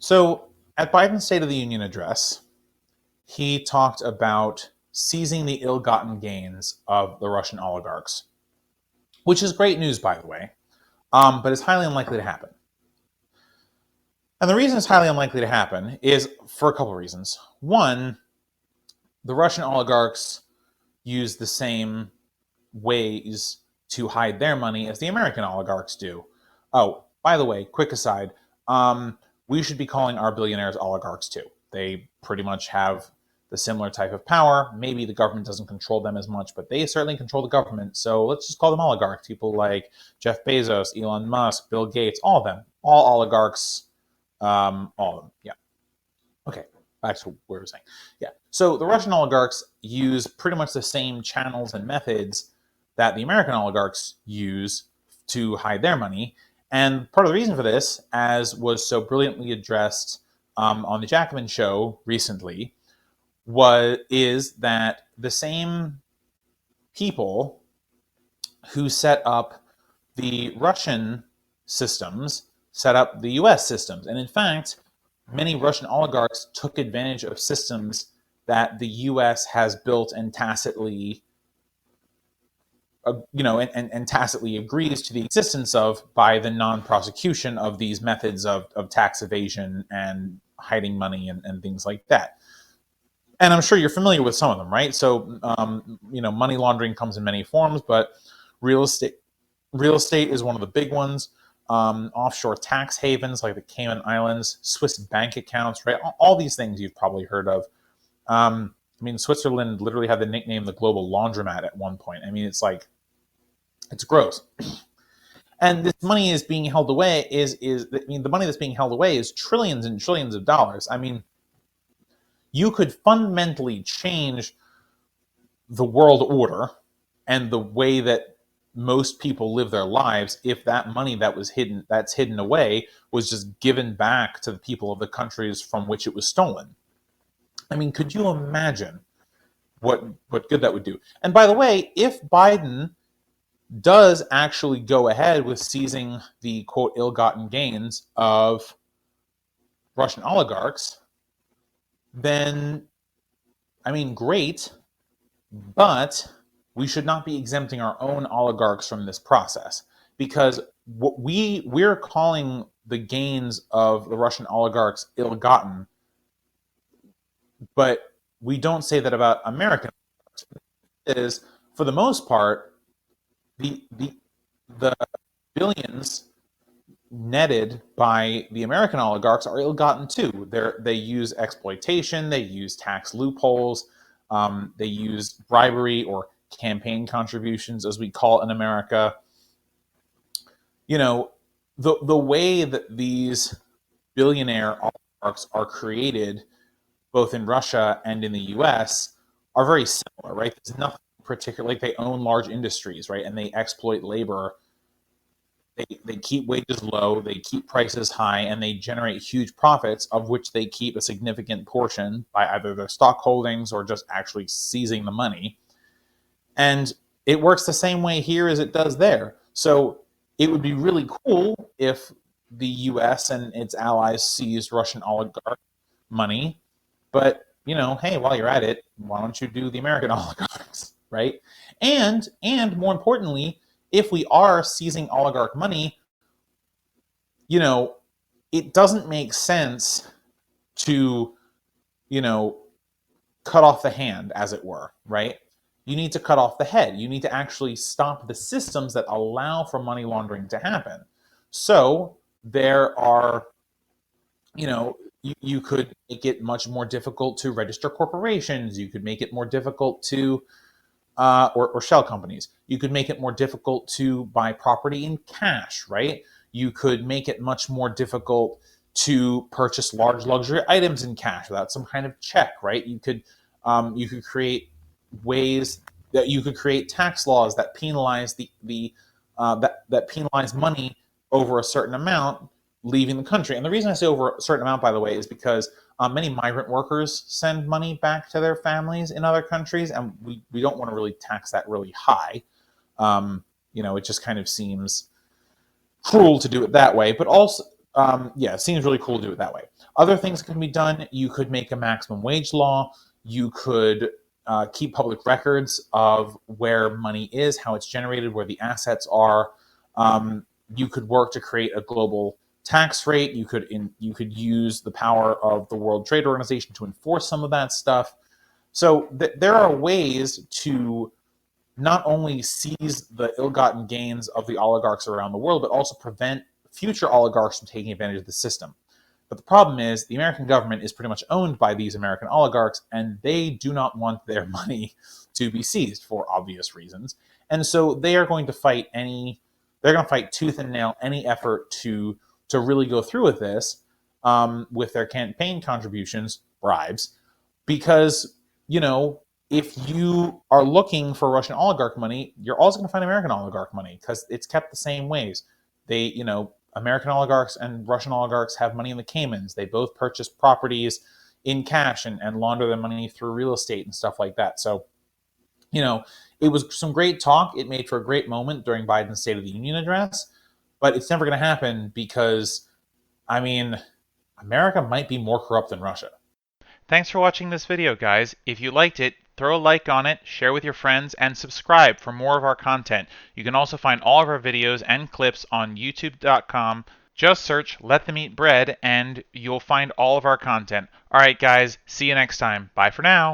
So at Biden's State of the Union address, he talked about seizing the ill-gotten gains of the Russian oligarchs, which is great news, by the way, but it's highly unlikely to happen. And the reason it's highly unlikely to happen is for a couple of reasons. One, the Russian oligarchs use the same ways to hide their money as the American oligarchs do. Oh, by the way, quick aside, we should be calling our billionaires oligarchs too. They pretty much have the similar type of power. Maybe the government doesn't control them as much, but they certainly control the government. So let's just call them oligarchs. People like Jeff Bezos, Elon Musk, Bill Gates, all of them, all oligarchs, all of them. Yeah. Okay, back to what we were saying. Yeah. So the Russian oligarchs use pretty much the same channels and methods that the American oligarchs use to hide their money. And part of the reason for this, as was so brilliantly addressed on the Jacobin show recently, is that the same people who set up the Russian systems set up the US systems. And in fact, many Russian oligarchs took advantage of systems that the US has built and tacitly and tacitly agrees to the existence of by the non-prosecution of these methods of tax evasion and hiding money and things like that. And I'm sure you're familiar with some of them, right? So, money laundering comes in many forms, but real estate is one of the big ones. Offshore tax havens like the Cayman Islands, Swiss bank accounts, right? All these things you've probably heard of. Switzerland literally had the nickname the global laundromat at one point. It's gross. And this money is being held away the money that's being held away is trillions and trillions of dollars. You could fundamentally change the world order and the way that most people live their lives if that money that's hidden away was just given back to the people of the countries from which it was stolen. Could you imagine what good that would do? And by the way, if Biden does actually go ahead with seizing the quote ill-gotten gains of Russian oligarchs, then great, but we should not be exempting our own oligarchs from this process, because what we're calling the gains of the Russian oligarchs ill-gotten, but we don't say that about American oligarchs. Is for the most part the billions netted by the American oligarchs are ill-gotten too. They use exploitation, they use tax loopholes, they use bribery or campaign contributions, as we call it in America. The way that these billionaire oligarchs are created, both in Russia and in the U.S., are very similar, right? There's nothing particular, like they own large industries, right? And they exploit labor. They keep wages low, they keep prices high, and they generate huge profits, of which they keep a significant portion by either their stock holdings or just actually seizing the money. And it works the same way here as it does there. So it would be really cool if the US and its allies seized Russian oligarch money. But, hey, while you're at it, why don't you do the American oligarchs, right? And more importantly, if we are seizing oligarch money, it doesn't make sense to, cut off the hand, as it were, right? You need to cut off the head. You need to actually stop the systems that allow for money laundering to happen. So there are, you could make it much more difficult to register corporations. You could make it more difficult to or shell companies. You could make it more difficult to buy property in cash, right? You could make it much more difficult to purchase large luxury items in cash without some kind of check, right? You could create ways that you could create tax laws that penalize that penalize money over a certain amount leaving the country. And the reason I say over a certain amount, by the way, is because many migrant workers send money back to their families in other countries, and we don't want to really tax that really high. It just kind of seems cruel to do it that way. But also, Yeah, it seems really cool to do it that way. Other things can be done. You could make a maximum wage law. You could keep public records of where money is, how it's generated, where the assets are. You could work to create a global tax rate. You could use the power of the World Trade Organization to enforce some of that stuff. So there are ways to not only seize the ill-gotten gains of the oligarchs around the world, but also prevent future oligarchs from taking advantage of the system. But the problem is the American government is pretty much owned by these American oligarchs, and they do not want their money to be seized for obvious reasons. And so they are going to fight tooth and nail any effort to really go through with this, with their campaign contributions, bribes, because, if you are looking for Russian oligarch money, you're also going to find American oligarch money because it's kept the same ways. American oligarchs and Russian oligarchs have money in the Caymans. They both purchase properties in cash and launder their money through real estate and stuff like that. So, it was some great talk. It made for a great moment during Biden's State of the Union address, but it's never going to happen because, America might be more corrupt than Russia. Thanks for watching this video, guys. If you liked it, throw a like on it, share with your friends, and subscribe for more of our content. You can also find all of our videos and clips on youtube.com. Just search Let Them Eat Bread and you'll find all of our content. Alright guys, see you next time. Bye for now.